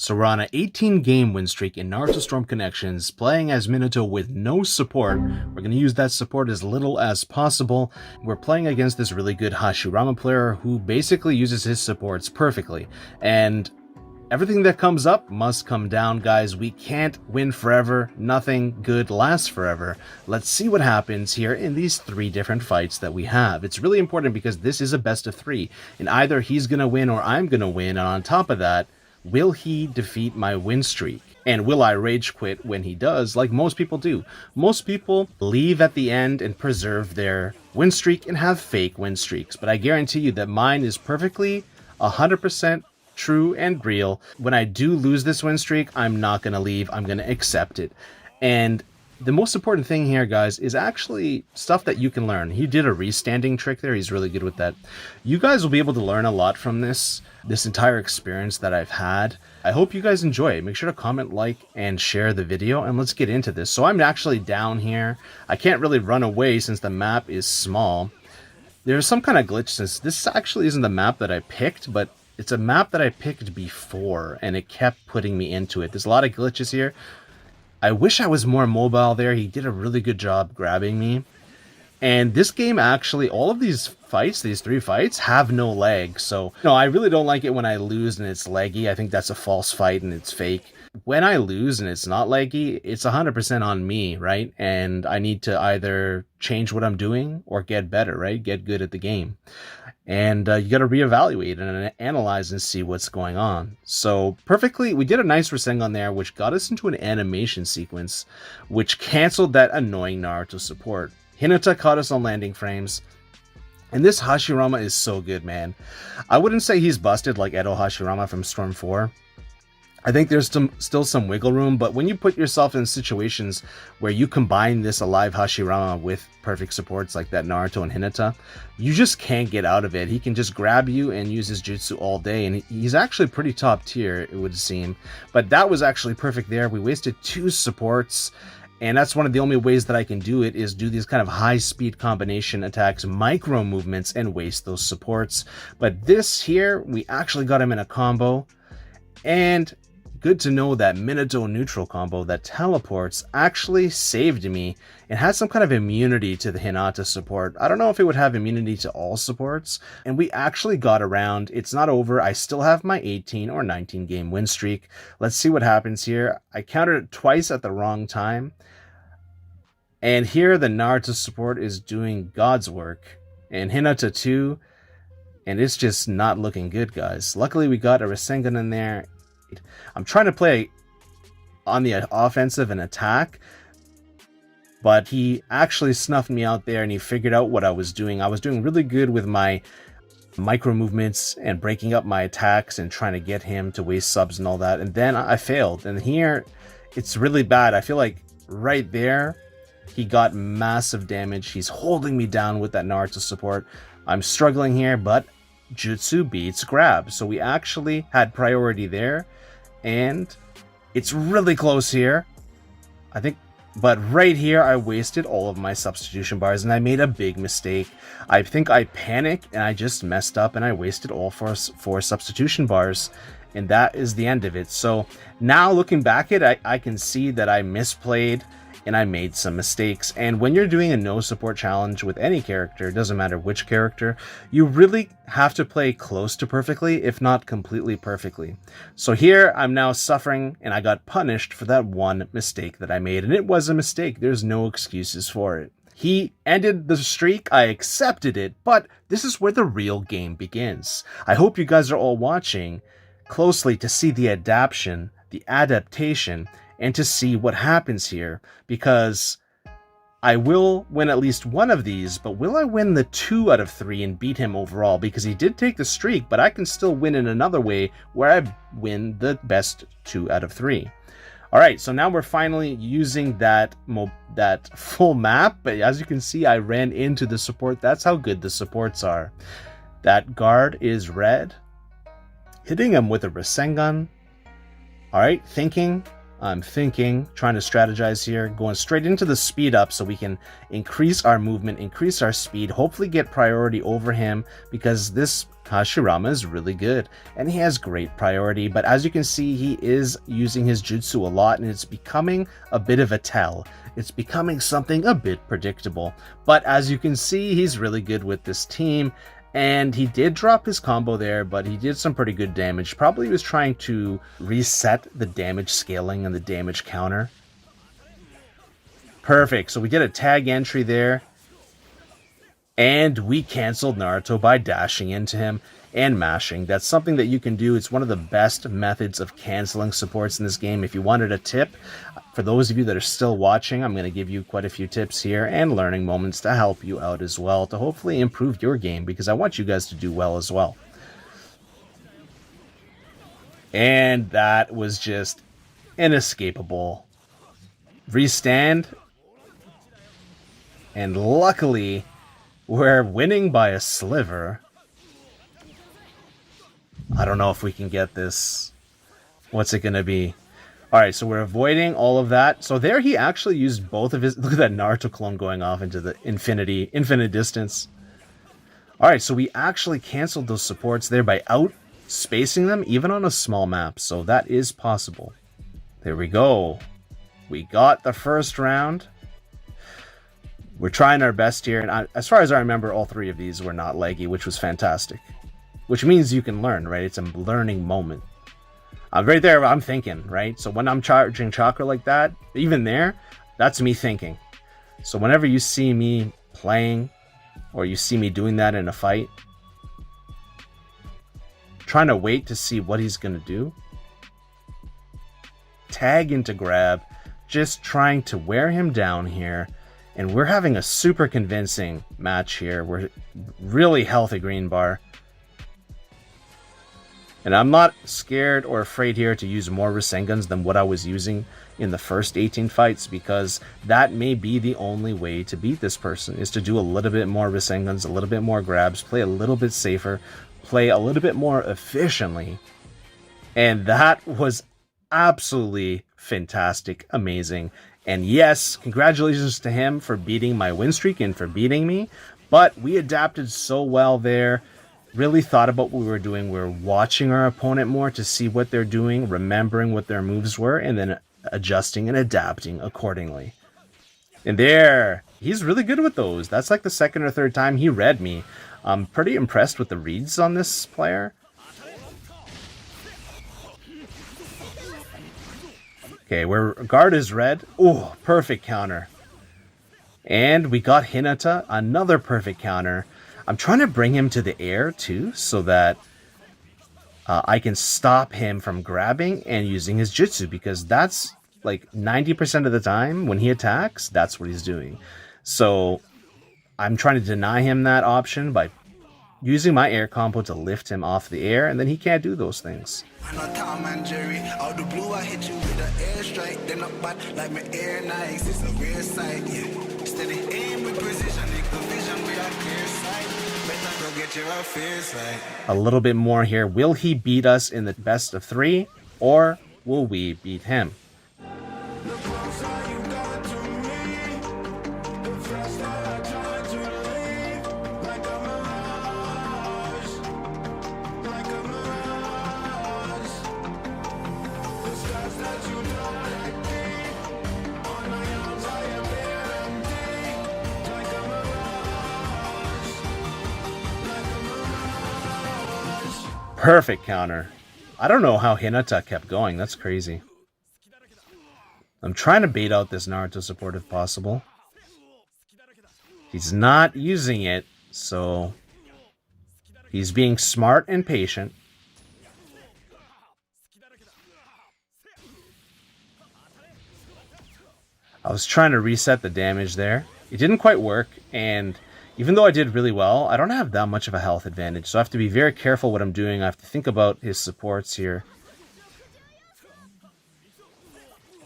So we're on an 18 game win streak in Naruto Storm Connections, playing as Minato with no support. We're going to use that support as little as possible. We're playing against this really good Hashirama player who basically uses his supports perfectly. And everything that comes up must come down, guys. We can't win forever. Nothing good lasts forever. Let's see what happens here in these 3 different fights that we have. It's really important because this is a best of 3. And either he's going to win or I'm going to win. And on top of that, will he defeat my win streak? And will I rage quit when he does, like most people do? Most people leave at the end and preserve their win streak and have fake win streaks. But I guarantee you that mine is perfectly 100% true and real. When I do lose this win streak, I'm not going to leave. I'm going to accept it. And the most important thing here, guys, is actually stuff that you can learn. He did a restanding trick there. He's really good with that. You guys will be able to learn a lot from this entire experience that I've had. I hope you guys enjoy it. Make sure to comment, like, and share the video, and let's get into this. So I'm actually down here. I can't really run away since the map is small. There's some kind of glitch since this actually isn't the map that I picked, but it's a map that I picked before, and it kept putting me into it. There's a lot of glitches here. I wish I was more mobile there. He did a really good job grabbing me. And this game actually, all of these fights, these 3 fights, have no lag. So, no, I really don't like it when I lose and it's laggy. I think that's a false fight and it's fake. When I lose and it's not laggy, it's 100% on me, right? And I need to either change what I'm doing or get better, right? Get good at the game. And you got to reevaluate and analyze and see what's going on. So perfectly, we did a nice Rasengan there, which got us into an animation sequence, which canceled that annoying Naruto support. Hinata caught us on landing frames. And this Hashirama is so good, man. I wouldn't say he's busted like Edo Hashirama from Storm 4. I think there's still some wiggle room, but when you put yourself in situations where you combine this alive Hashirama with perfect supports like that Naruto and Hinata, you just can't get out of it. He can just grab you and use his jutsu all day, and he's actually pretty top tier, it would seem. But that was actually perfect there. We wasted 2 supports, and that's one of the only ways that I can do it, is do these kind of high-speed combination attacks, micro movements, and waste those supports. But this here, we actually got him in a combo, and good to know that Minato neutral combo that teleports actually saved me and had some kind of immunity to the Hinata support. I don't know if it would have immunity to all supports, and we actually got around. It's not over. I still have my 18 or 19 game win streak. Let's see what happens here. I countered it twice at the wrong time, and here the Naruto support is doing God's work, and Hinata too, and it's just not looking good, guys. Luckily we got a Rasengan in there. I'm trying to play on the offensive and attack, but he actually snuffed me out there and he figured out what I was doing. I was doing really good with my micro movements and breaking up my attacks and trying to get him to waste subs and all that, and then I failed. And here it's really bad. I feel like right there he got massive damage. He's holding me down with that Naruto support. I'm struggling here, but jutsu beats grab, so we actually had priority there. And it's really close here, I think, but right here I wasted all of my substitution bars and I made a big mistake. I think I panicked and I just messed up and I wasted all 4 substitution bars, and that is the end of it. So now looking back at it, I can see that I misplayed and I made some mistakes. And when you're doing a no support challenge with any character, it doesn't matter which character, you really have to play close to perfectly, if not completely perfectly. So here I'm now suffering, and I got punished for that one mistake that I made, and it was a mistake. There's no excuses for it. He ended the streak, I accepted it, but this is where the real game begins. I hope you guys are all watching closely to see the adaptation, and to see what happens here, because I will win at least one of these, but will I win the 2 out of 3 and beat him overall? Because he did take the streak, but I can still win in another way where I win the best 2 out of 3. Alright, so now we're finally using that full map, but as you can see, I ran into the support. That's how good the supports are. That guard is red. Hitting him with a Rasengan. Alright, I'm thinking, trying to strategize here, going straight into the speed up so we can increase our movement, increase our speed, hopefully get priority over him, because this Hashirama is really good, and he has great priority, but as you can see, he is using his jutsu a lot, and it's becoming a bit of a tell. It's becoming something a bit predictable, but as you can see, he's really good with this team, and he did drop his combo there, but he did some pretty good damage. Probably was trying to reset the damage scaling and the damage counter. Perfect, so we did a tag entry there. And we canceled Naruto by dashing into him and mashing. That's something that you can do. It's one of the best methods of canceling supports in this game. If you wanted a tip, for those of you that are still watching, I'm going to give you quite a few tips here and learning moments to help you out as well, to hopefully improve your game, because I want you guys to do well as well. And that was just inescapable. Restand. And luckily, we're winning by a sliver. I don't know if we can get this. What's it going to be? Alright, so we're avoiding all of that. So there he actually used both of his... Look at that Naruto clone going off into the infinite distance. Alright, so we actually canceled those supports there by out-spacing them, even on a small map. So that is possible. There we go. We got the first round. We're trying our best here, and as far as I remember, all three of these were not laggy, which was fantastic. Which means you can learn, right? It's a learning moment. Right there, I'm thinking, right? So when I'm charging chakra like that, even there, that's me thinking. So whenever you see me playing, or you see me doing that in a fight, trying to wait to see what he's going to do. Tag into grab, just trying to wear him down here. And we're having a super convincing match here. We're really healthy green bar. And I'm not scared or afraid here to use more Rasengans than what I was using in the first 18 fights, because that may be the only way to beat this person, is to do a little bit more Rasengans, a little bit more grabs, play a little bit safer, play a little bit more efficiently. And that was absolutely fantastic, amazing. And yes, congratulations to him for beating my win streak and for beating me. But we adapted so well there. Really thought about what we were doing. We were watching our opponent more to see what they're doing, remembering what their moves were, and then adjusting and adapting accordingly. And there, he's really good with those. That's like the second or third time he read me. I'm pretty impressed with the reads on this player. Okay, where guard is red. Oh, perfect counter. And we got Hinata, another perfect counter. I'm trying to bring him to the air too, so that I can stop him from grabbing and using his jutsu, because that's like 90% of the time when he attacks, that's what he's doing. So I'm trying to deny him that option by using my air combo to lift him off the air, and then he can't do those things. A little bit more here. Will he beat us in the best of 3, or will we beat him? Perfect counter. I don't know how Hinata kept going. That's crazy. I'm trying to bait out this Naruto support if possible. He's not using it, so he's being smart and patient. I was trying to reset the damage there. It didn't quite work, and even though I did really well, I don't have that much of a health advantage, so I have to be very careful what I'm doing. I have to think about his supports here.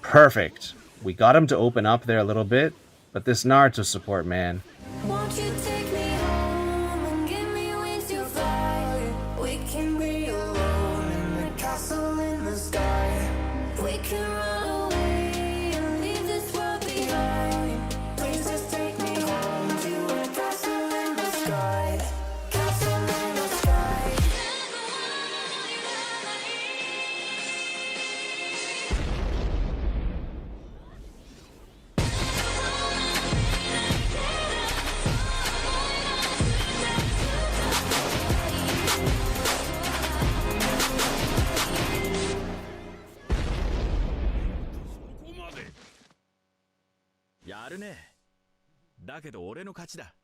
Perfect. We got him to open up there a little bit, but this Naruto support, man. Won't you take me home and give me wings to fly? We can be alone in the castle in the sky. We can run away and leave this world behind. Please just take me home to a castle in the sky. Castle in the sky. やるね。だけど俺の勝ちだ。